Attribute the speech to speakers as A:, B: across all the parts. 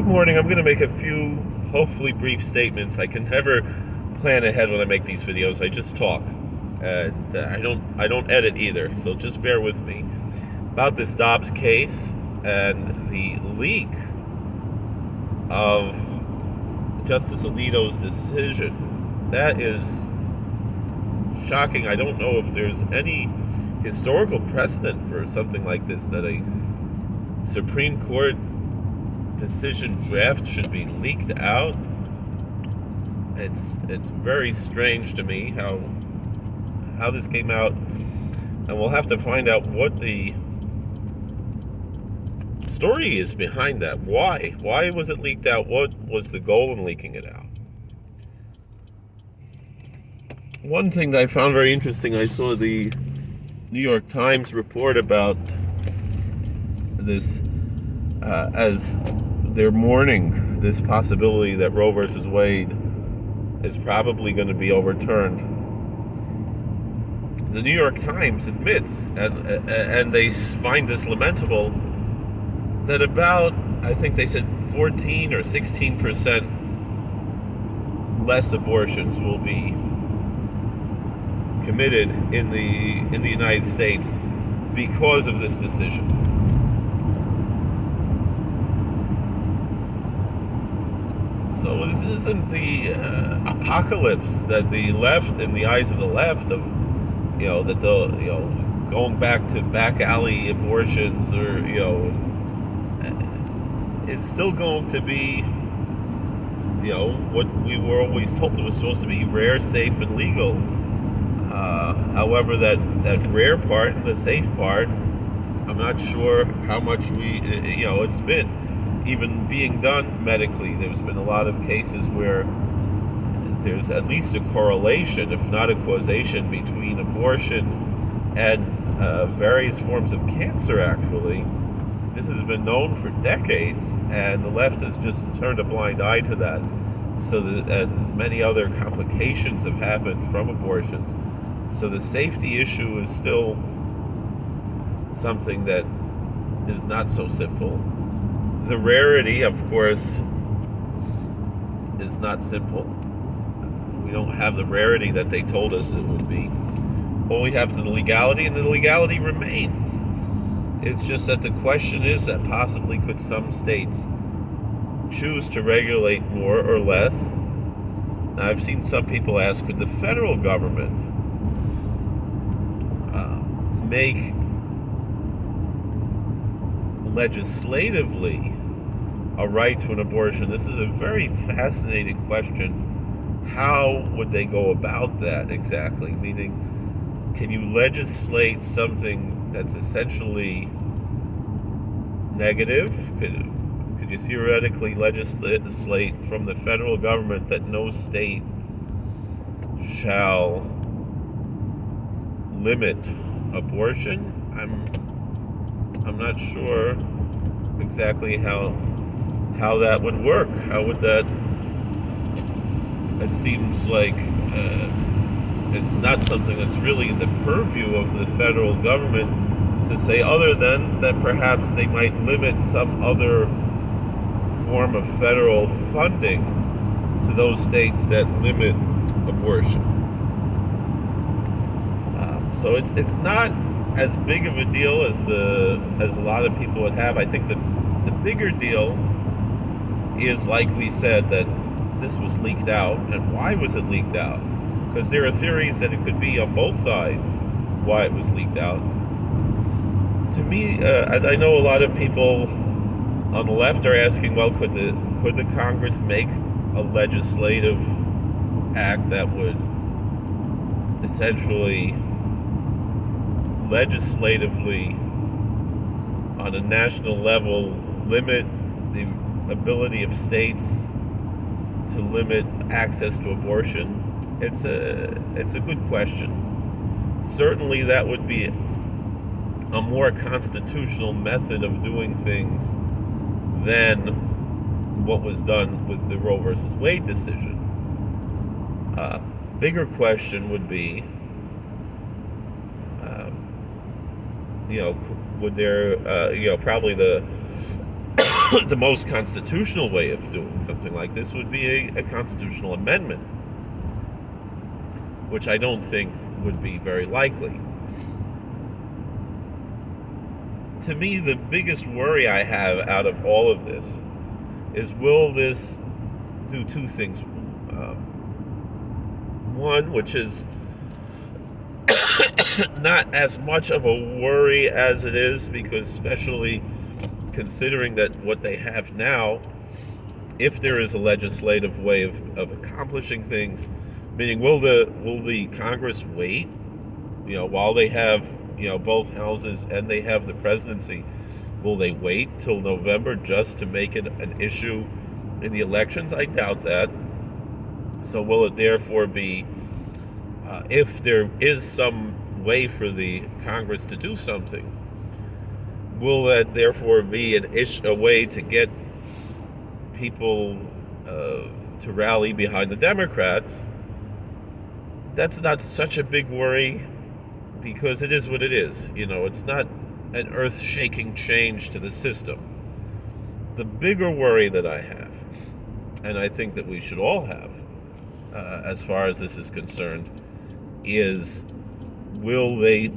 A: morning. I'm going to make a few, hopefully brief statements. I can never plan ahead when I make these videos. I just talk, and I don't edit either. So just bear with me about this Dobbs case and the leak of Justice Alito's decision. That is shocking. I don't know if there's any historical precedent for something like this, that a Supreme Court decision draft should be leaked out. It's very strange to me how this came out, and we'll have to find out what the story is behind that. Why was it leaked out? What was the goal in leaking it out? One thing that I found very interesting, I saw the New York Times report about this as they're mourning this possibility that Roe versus Wade is probably going to be overturned. The New York Times admits, and they find this lamentable, that about, I think they said 14 or 16% less abortions will be committed in the United States because of this decision. So this isn't the apocalypse that the left, in the eyes of the left, of that the going back to back alley abortions, or it's still going to be what we were always told it was supposed to be: rare, safe, and legal. However, that rare part and the safe part, I'm not sure how much it's been even being done medically. There's been a lot of cases where there's at least a correlation, if not a causation, between abortion and various forms of cancer. Actually, this has been known for decades, and the left has just turned a blind eye to that. And many other complications have happened from abortions. So the safety issue is still something that is not so simple. The rarity, of course, is not simple. We don't have the rarity that they told us it would be. All we have is the legality, and the legality remains. It's just that the question is that possibly could some states choose to regulate more or less. Now, I've seen some people ask, could the federal government make legislatively a right to an abortion? This is a very fascinating question. How would they go about that exactly? Meaning, can you legislate something that's essentially negative? Could you theoretically legislate from the federal government that no state shall limit abortion? I'm not sure exactly how that would work. How would that? It seems like it's not something that's really in the purview of the federal government to say, other than that perhaps they might limit some other form of federal funding to those states that limit abortion. So it's not as big of a deal as a lot of people would have. I think the bigger deal is, like we said, that this was leaked out. And why was it leaked out? Because there are theories that it could be on both sides why it was leaked out. To me, I know a lot of people on the left are asking, well, could the Congress make a legislative act that would essentially legislatively on a national level limit the ability of states to limit access to abortion? It's a good question. Certainly that would be a more constitutional method of doing things than what was done with the Roe versus Wade decision. Bigger question would be, would there, probably the the most constitutional way of doing something like this would be a constitutional amendment, which I don't think would be very likely. To me, the biggest worry I have out of all of this is, will this do two things? One, which is not as much of a worry as it is, because especially considering that what they have now, if there is a legislative way of accomplishing things, meaning will the Congress wait, while they have, both houses and they have the presidency, will they wait till November just to make it an issue in the elections? I doubt that. So will it therefore be, if there is some way for the Congress to do something, will that therefore be a way to get people to rally behind the Democrats? That's not such a big worry, because it is what it is. It's not an earth-shaking change to the system. The bigger worry that I have, and I think that we should all have, as far as this is concerned, is, will they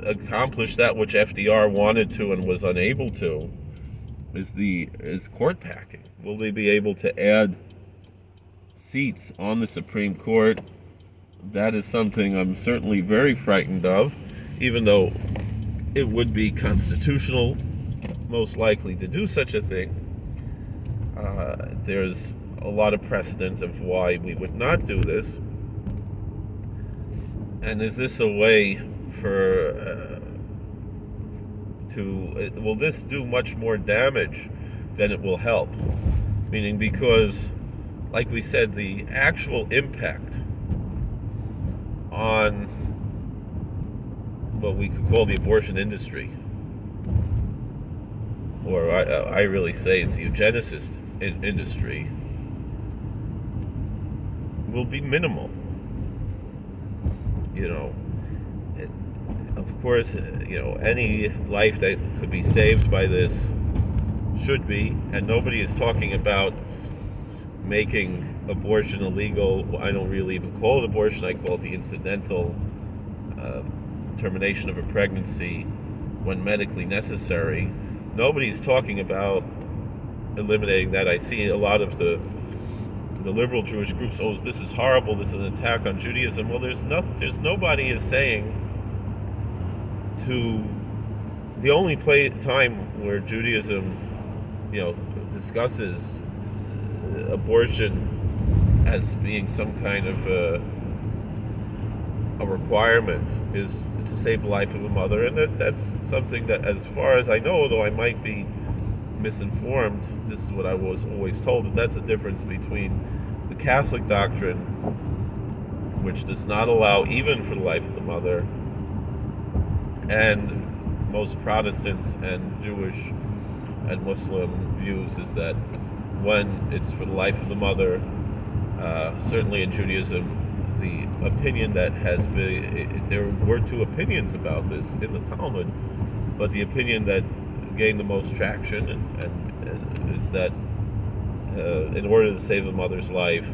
A: accomplish that which FDR wanted to and was unable to, is court packing? Will they be able to add seats on the Supreme Court? That is something I'm certainly very frightened of, even though it would be constitutional, most likely, to do such a thing. There's a lot of precedent of why we would not do this. And is this a way will this do much more damage than it will help? Meaning, because, like we said, the actual impact on what we could call the abortion industry, or I really say it's the eugenicist industry, will be minimal. Of course, any life that could be saved by this should be, and nobody is talking about making abortion illegal. I don't really even call it abortion. I call it the incidental termination of a pregnancy when medically necessary. Nobody's talking about eliminating that. I see a lot of the liberal Jewish groups, this is horrible, this is an attack on Judaism. Well, there's nobody is saying the only time where Judaism, discusses abortion as being some kind of a requirement is to save the life of a mother, and that's something that, as far as I know, although I might be misinformed, this is what I was always told, that that's a difference between the Catholic doctrine, which does not allow even for the life of the mother, and most Protestants and Jewish and Muslim views, is that when it's for the life of the mother, certainly in Judaism, the opinion that has been, there were two opinions about this in the Talmud, but the opinion that gained the most traction and is that in order to save the mother's life,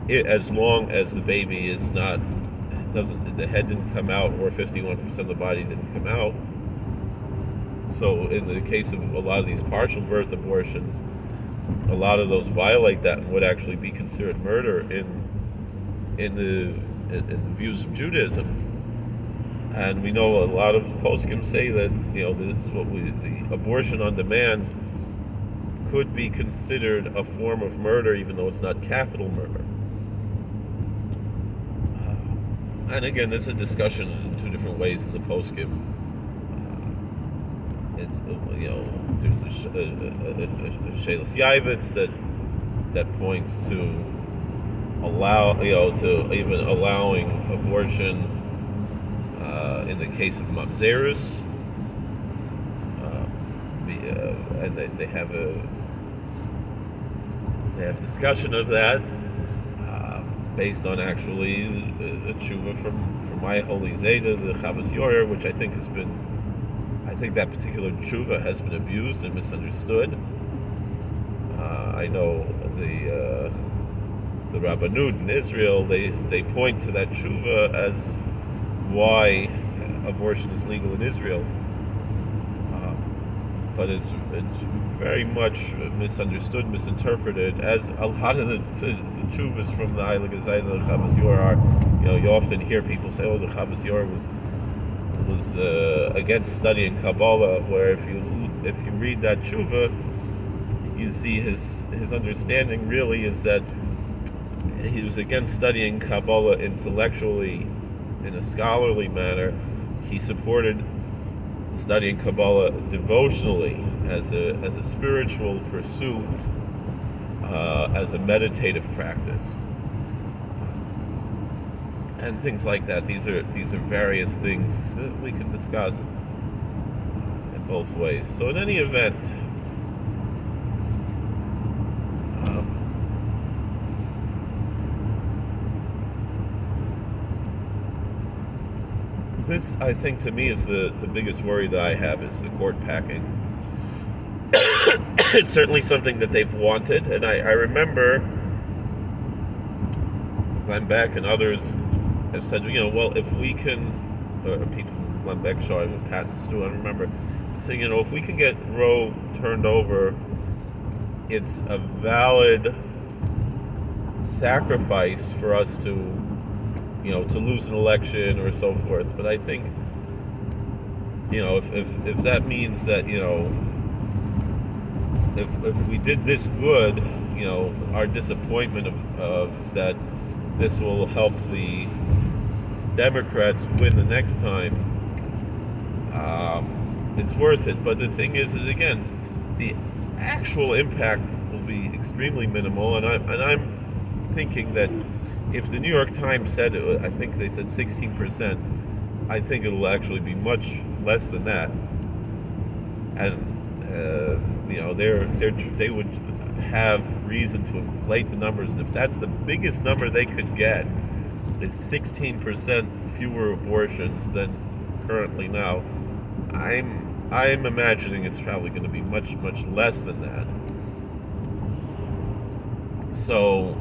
A: as long as the baby the head didn't come out, or 51% of the body didn't come out. So in the case of a lot of these partial birth abortions, a lot of those violate that and would actually be considered murder in the views of Judaism. And we know a lot of poskim say that the abortion on demand could be considered a form of murder, even though it's not capital murder. And again, there's a discussion in two different ways in the poskim. There's a Shelas Yavitz that points to even allowing abortion in the case of mamzerus, and they have a discussion of that based on actually a tshuva from my holy Zayda, the Chavas Yorer, which I think think that particular tshuva has been abused and misunderstood. I know the Rabbanut in Israel, they point to that tshuva as why abortion is legal in Israel. But it's very much misunderstood, misinterpreted, as a lot of the tshuvas from the Heilige Zayda, the Chavas Yor are. You often hear people say, "Oh, the Chavas Yor was against studying Kabbalah." Where if you read that tshuva, you see his understanding really is that he was against studying Kabbalah intellectually, in a scholarly manner. He supported studying Kabbalah devotionally, as a spiritual pursuit, as a meditative practice, and things like that. These are various things that we can discuss in both ways. So in any event, this, I think, to me is the biggest worry that I have, is the court packing. It's certainly something that they've wanted, and I remember Glenn Beck and others have said, well, if we can, people, Glenn Beck, Shaw, and Patton too, I remember saying, if we can get Roe turned over, it's a valid sacrifice for us to lose an election or so forth. But I think, if that means that, if we did this good, our disappointment of that this will help the Democrats win the next time, it's worth it. But the thing is again, the actual impact will be extremely minimal, and I'm thinking that if the New York Times said it, I think they said 16%, I think it'll actually be much less than that. And they would have reason to inflate the numbers, and if that's the biggest number they could get, is 16% fewer abortions than currently now, I'm imagining it's probably going to be much, much less than that. So,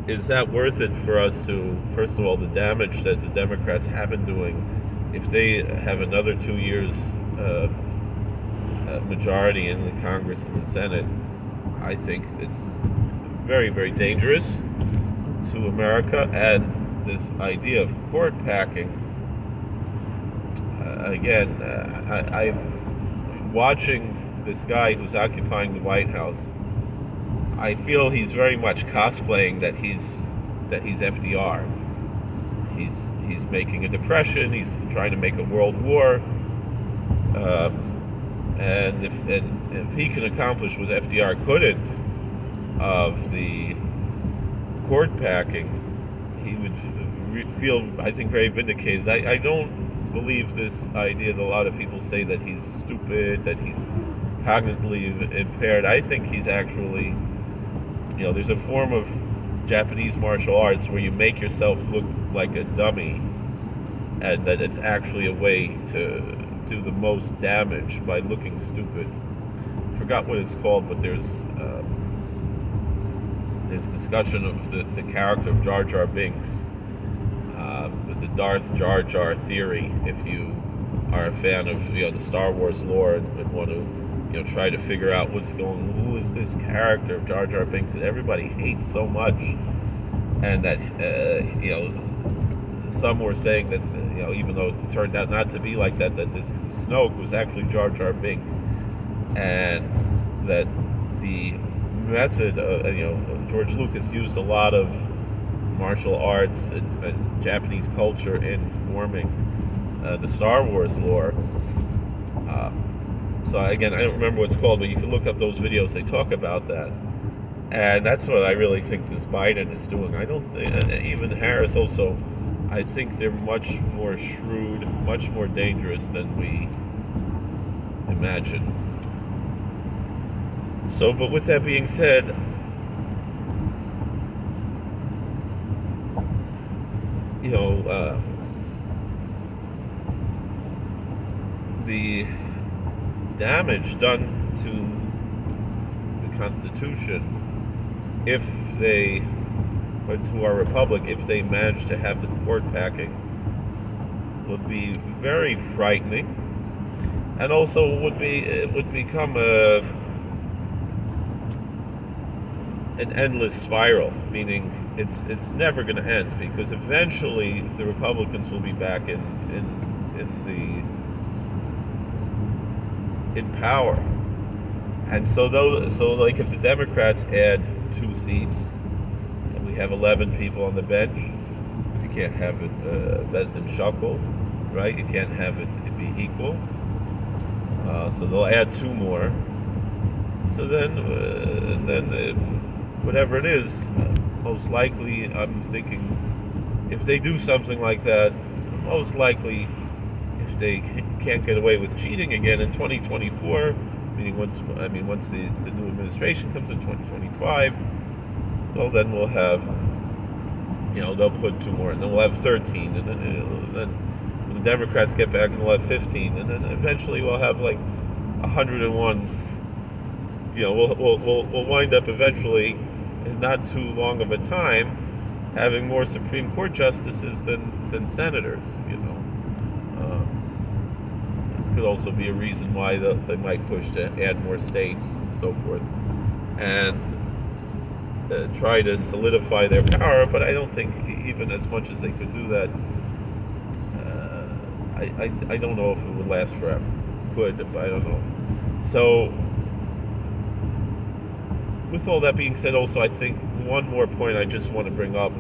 A: is that worth it for us to, first of all, the damage that the Democrats have been doing, if they have another 2 years of majority in the Congress and the Senate, I think it's very, very dangerous to America. And this idea of court packing, again, I've watching this guy who's occupying the White House. I feel he's very much cosplaying that he's FDR. He's making a depression. He's trying to make a world war. And if he can accomplish what FDR couldn't, of the court packing, he would feel, I think, very vindicated. I don't believe this idea that a lot of people say that he's stupid, that he's cognitively impaired. I think he's actually, there's a form of Japanese martial arts where you make yourself look like a dummy, and that it's actually a way to do the most damage by looking stupid. I forgot what it's called, but there's discussion of the character of Jar Jar Binks, the Darth Jar Jar theory. If you are a fan of the Star Wars lore and want to try to figure out who is this character of Jar Jar Binks that everybody hates so much, and that some were saying that even though it turned out not to be like that this Snoke was actually Jar Jar Binks, and that the method George Lucas used a lot of martial arts and Japanese culture in forming the Star Wars lore. So again, I don't remember what it's called, but you can look up those videos. They talk about that, and that's what I really think this Biden is doing. I don't think, even Harris also, I think they're much more shrewd, much more dangerous than we imagine. So, but with that being said, the damage done to the Constitution if they, or to our republic, if they manage to have the court packing, would be very frightening, and also it would become an endless spiral, meaning it's never going to end, because eventually the Republicans will be back in power. And so like if the Democrats add 2 seats and we have 11 people on the bench, if you can't have it Besden Shuckle, right? You can't have it be equal. So they'll add 2 more. So then whatever it is, most likely, I'm thinking, if they do something like that, most likely, if they can't get away with cheating again in 2024, meaning once the new administration comes in 2025, well, then we'll have, they'll put 2 more, and then we'll have 13, and then when the Democrats get back, and we'll have 15, and then eventually we'll have like 101. We'll wind up eventually, in not too long of a time, having more Supreme Court justices than senators. This could also be a reason why they might push to add more states and so forth, and try to solidify their power. But I don't think, even as much as they could do that, I don't know if it would last forever. Could, but I don't know. So, with all that being said, also, I think one more point I just want to bring up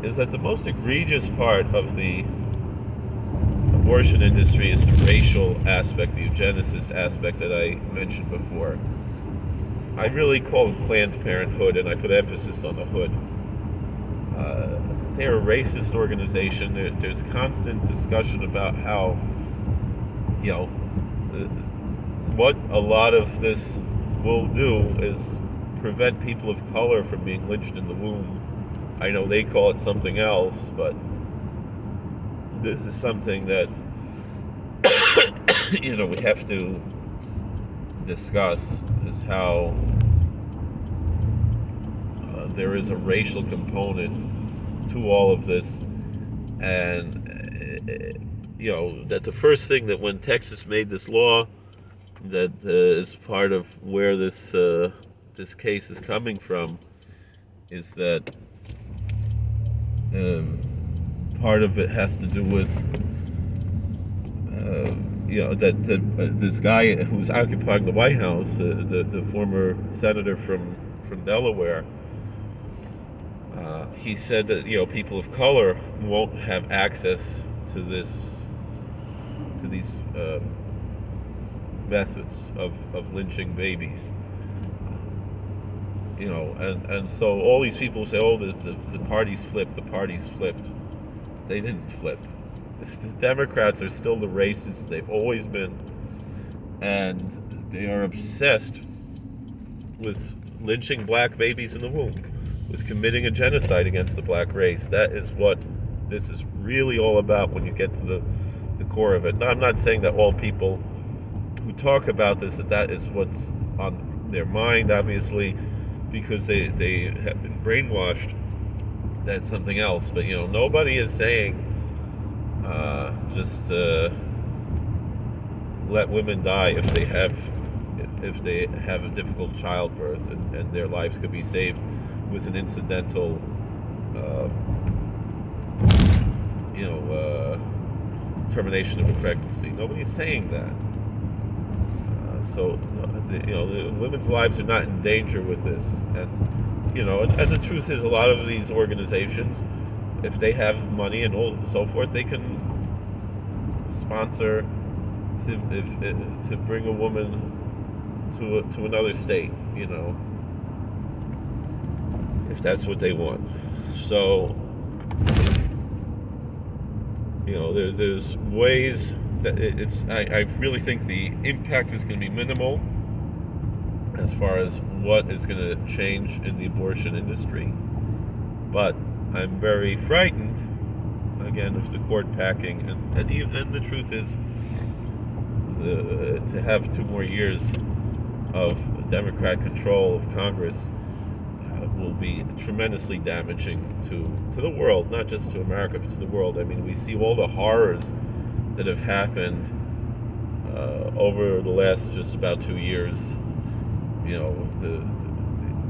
A: is that the most egregious part of the abortion industry is the racial aspect, the eugenicist aspect that I mentioned before. I really call it Planned Parenthood, and I put emphasis on the hood. They're a racist organization. There's constant discussion about how, what a lot of this will do is prevent people of color from being lynched in the womb. I know they call it something else, but this is something that we have to discuss, is how there is a racial component to all of this, and that the first thing, that when Texas made this law, that is part of where this case is coming from, is that part of it has to do with that this guy who's occupying the White House, the former senator from Delaware, he said that people of color won't have access to these methods of lynching babies. And so all these people say, oh, the parties flipped. They didn't flip. The Democrats are still the racists they've always been, and they are obsessed with lynching black babies in the womb, with committing a genocide against the black race. That is what this is really all about when you get to the core of it. Now, I'm not saying that all people who talk about this, that is what's on their mind, obviously, because they have been brainwashed. That's something else. But nobody is saying just let women die if they have a difficult childbirth, and their lives could be saved with an incidental termination of a pregnancy. Nobody's saying that. So the women's lives are not in danger with this, and and the truth is, a lot of these organizations, if they have money and so forth, they can sponsor to bring a woman to another state, if that's what they want. So there's ways that I really think the impact is going to be minimal as far as what is going to change in the abortion industry. But I'm very frightened, again, of the court packing. And the truth is, to have 2 more years of Democrat control of Congress will be tremendously damaging to the world, not just to America, but to the world. I mean, we see all the horrors that have happened over the last just about 2 years. You know,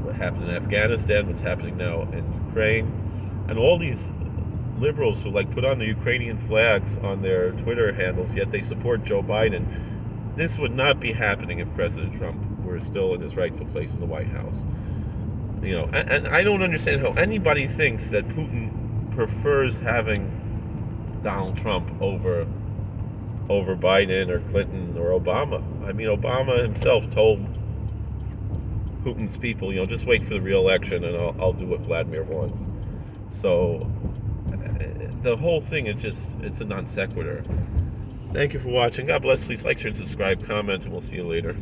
A: what happened in Afghanistan, what's happening now in Ukraine, and all these liberals who put on the Ukrainian flags on their Twitter handles, yet they support Joe Biden. This would not be happening if President Trump were still in his rightful place in the White House. You know, and I don't understand how anybody thinks that Putin prefers having Donald Trump over Biden or Clinton or Obama. I mean, Obama himself told Putin's people, just wait for the re-election and I'll do what Vladimir wants. So the whole thing is it's a non sequitur. Thank you for watching. God bless. Please like, share, and subscribe, comment, and we'll see you later.